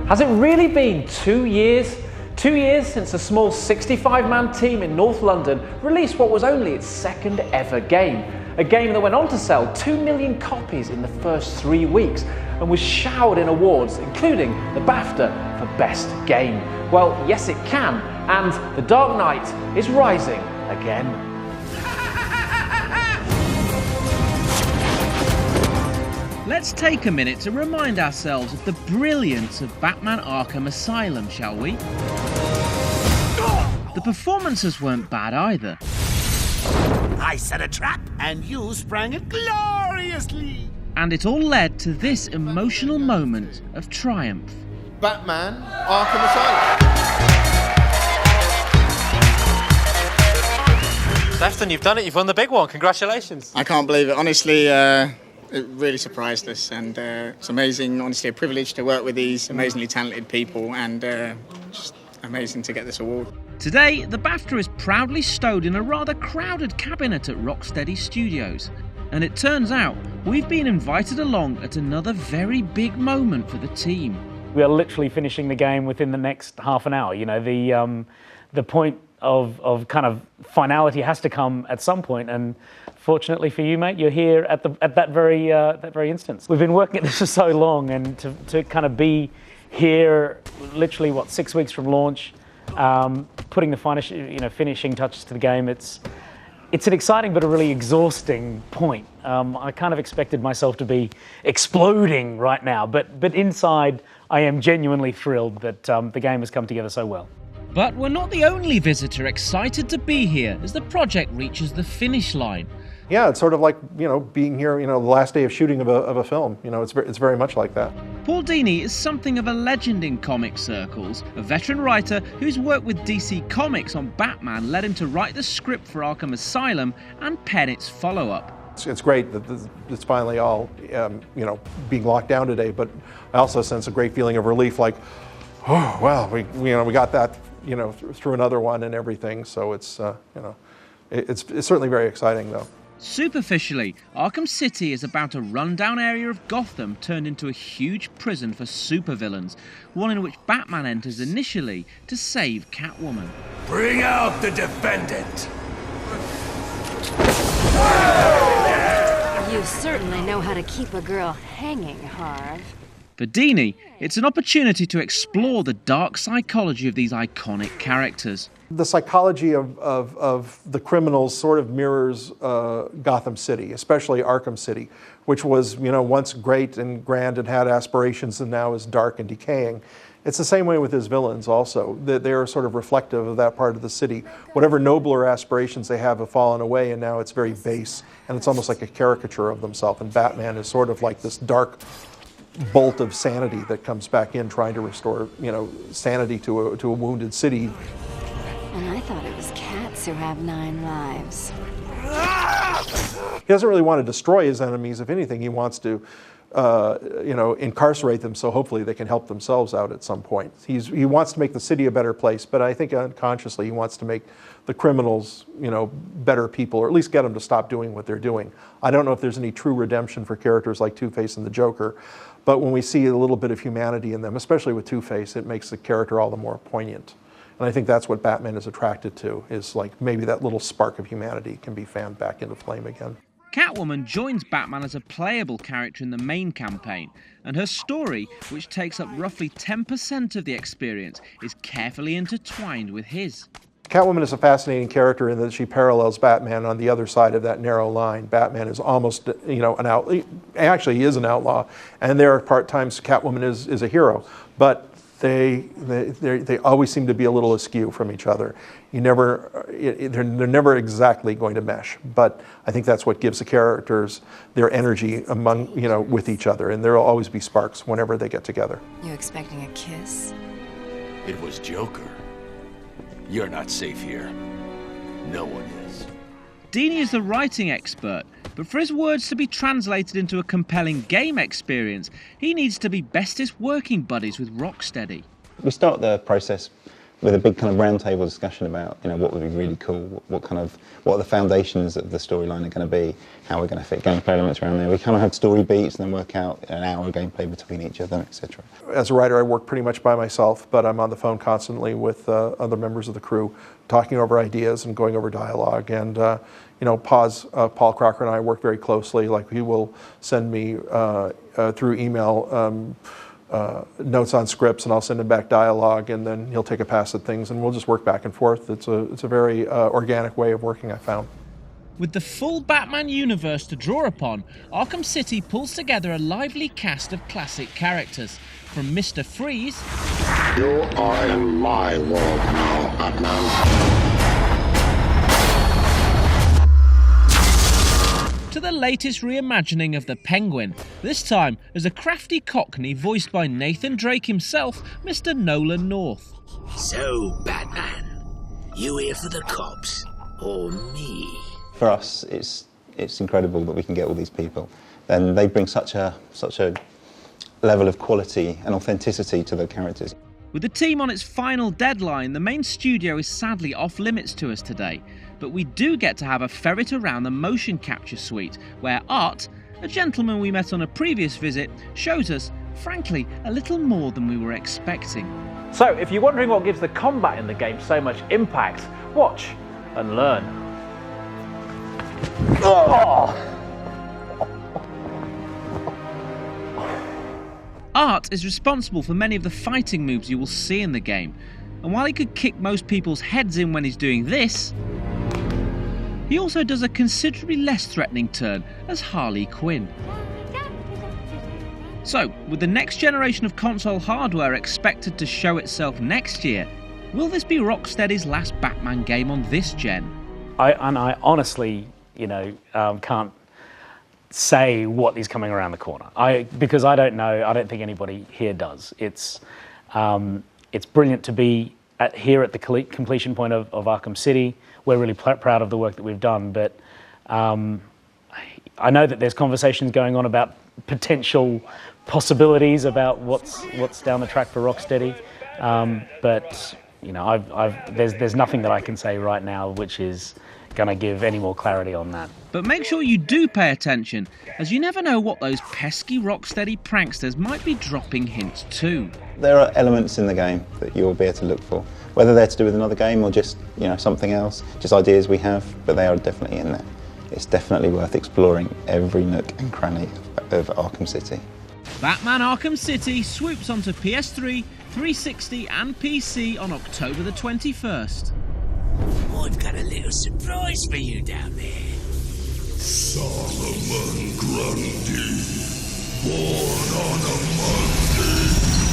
Has it really been 2 years? 2 years since a small 65-man team in North London released what was only its second ever game. A game that went on to sell 2 million copies in the first 3 weeks and was showered in awards, including the BAFTA for Best Game. Well, yes it can, and The Dark Knight is rising again. Let's take a minute to remind ourselves of the brilliance of Batman Arkham Asylum, shall we? The performances weren't bad either. I set a trap and you sprang it gloriously. And it all led to this emotional moment of triumph. Batman Arkham Asylum. Sefton, you've done it. You've won the big one. Congratulations. I can't believe it. Honestly, it really surprised us, and it's amazing, honestly, a privilege to work with these amazingly talented people, and just amazing to get this award. Today, the BAFTA is proudly stowed in a rather crowded cabinet at Rocksteady Studios. And it turns out we've been invited along at another very big moment for the team. We are literally finishing the game within the next half an hour. You know, the point of kind of finality has to come at some point, and fortunately for you, mate, you're here at that very instance. We've been working at this for so long, and to kind of be here, literally 6 weeks from launch, putting the finishing touches to the game. It's an exciting but a really exhausting point. I kind of expected myself to be exploding right now, but inside I am genuinely thrilled that the game has come together so well. But we're not the only visitor excited to be here as the project reaches the finish line. Yeah, it's sort of like, being here, the last day of shooting of a film. It's very much like that. Paul Dini is something of a legend in comic circles. A veteran writer whose work with DC Comics on Batman led him to write the script for Arkham Asylum and pen its follow-up. It's great that it's finally all, being locked down today, but I also sense a great feeling of relief, like, oh, well, we got that, through another one and everything. So it's certainly very exciting, though. Superficially, Arkham City is about a rundown area of Gotham turned into a huge prison for supervillains, one in which Batman enters initially to save Catwoman. Bring out the defendant. You certainly know how to keep a girl hanging, Harv. For Dini, it's an opportunity to explore the dark psychology of these iconic characters. The psychology of the criminals sort of mirrors Gotham City, especially Arkham City, which was, once great and grand and had aspirations and now is dark and decaying. It's the same way with his villains also. They are sort of reflective of that part of the city. Whatever nobler aspirations they have fallen away, and now it's very base, and it's almost like a caricature of themselves. And Batman is sort of like this dark bolt of sanity that comes back in, trying to restore, sanity to a wounded city. And I thought it was cats who have 9 lives. He doesn't really want to destroy his enemies. If anything, he wants to, incarcerate them so hopefully they can help themselves out at some point. He wants to make the city a better place, but I think unconsciously he wants to make the criminals, better people, or at least get them to stop doing what they're doing. I don't know if there's any true redemption for characters like Two-Face and the Joker, but when we see a little bit of humanity in them, especially with Two-Face, it makes the character all the more poignant. And I think that's what Batman is attracted to, is like maybe that little spark of humanity can be fanned back into flame again. Catwoman joins Batman as a playable character in the main campaign, and her story, which takes up roughly 10% of the experience, is carefully intertwined with his. Catwoman is a fascinating character in that she parallels Batman on the other side of that narrow line. Batman is almost, an outlaw. Actually, he is an outlaw, and there are times Catwoman is a hero, but they always seem to be a little askew from each other. They're never exactly going to mesh, but I think that's what gives the characters their energy with each other, and there will always be sparks whenever they get together. You expecting a kiss? It was Joker. You're not safe here. No one is. Dini is the writing expert, but for his words to be translated into a compelling game experience, he needs to be bestest working buddies with Rocksteady. We start the process with a big kind of roundtable discussion about, you know, what would be really cool, what are the foundations of the storyline are going to be, how we're going to fit gameplay elements around there. We kind of had story beats and then work out an hour of gameplay between each of them, etc. As a writer, I work pretty much by myself, but I'm on the phone constantly with other members of the crew, talking over ideas and going over dialogue. And you know, Paul Crocker and I work very closely. Like, he will send me through email notes on scripts, and I'll send him back dialogue, and then he'll take a pass at things, and we'll just work back and forth. It's a very organic way of working, I found. With the full Batman universe to draw upon, Arkham City pulls together a lively cast of classic characters, from Mr. Freeze... You are in my world now, Batman. to the latest reimagining of the Penguin, this time as a crafty Cockney voiced by Nathan Drake himself, Mr. Nolan North. So, Batman, you here for the cops, or me? For us, it's incredible that we can get all these people. And they bring such a level of quality and authenticity to the characters. With the team on its final deadline, the main studio is sadly off limits to us today, but we do get to have a ferret around the motion capture suite, where Art, a gentleman we met on a previous visit, shows us, frankly, a little more than we were expecting. So, if you're wondering what gives the combat in the game so much impact, watch and learn. Art is responsible for many of the fighting moves you will see in the game, and while he could kick most people's heads in when he's doing this, he also does a considerably less threatening turn as Harley Quinn. So, with the next generation of console hardware expected to show itself next year, will this be Rocksteady's last Batman game on this gen? I honestly, can't say what is coming around the corner. Because I don't know. I don't think anybody here does. It's brilliant to be here at the completion point of Arkham City. We're really proud of the work that we've done, but I know that there's conversations going on about potential possibilities about what's down the track for Rocksteady, but there's nothing that I can say right now which is going to give any more clarity on that. But make sure you do pay attention, as you never know what those pesky Rocksteady pranksters might be dropping hints to. There are elements in the game that you'll be able to look for, whether they're to do with another game or just something else, just ideas we have, but they are definitely in there. It's definitely worth exploring every nook and cranny of Arkham City. Batman Arkham City swoops onto PS3, 360 and PC on October the 21st. I've got a little surprise for you down there. Solomon Grundy, born on a Monday.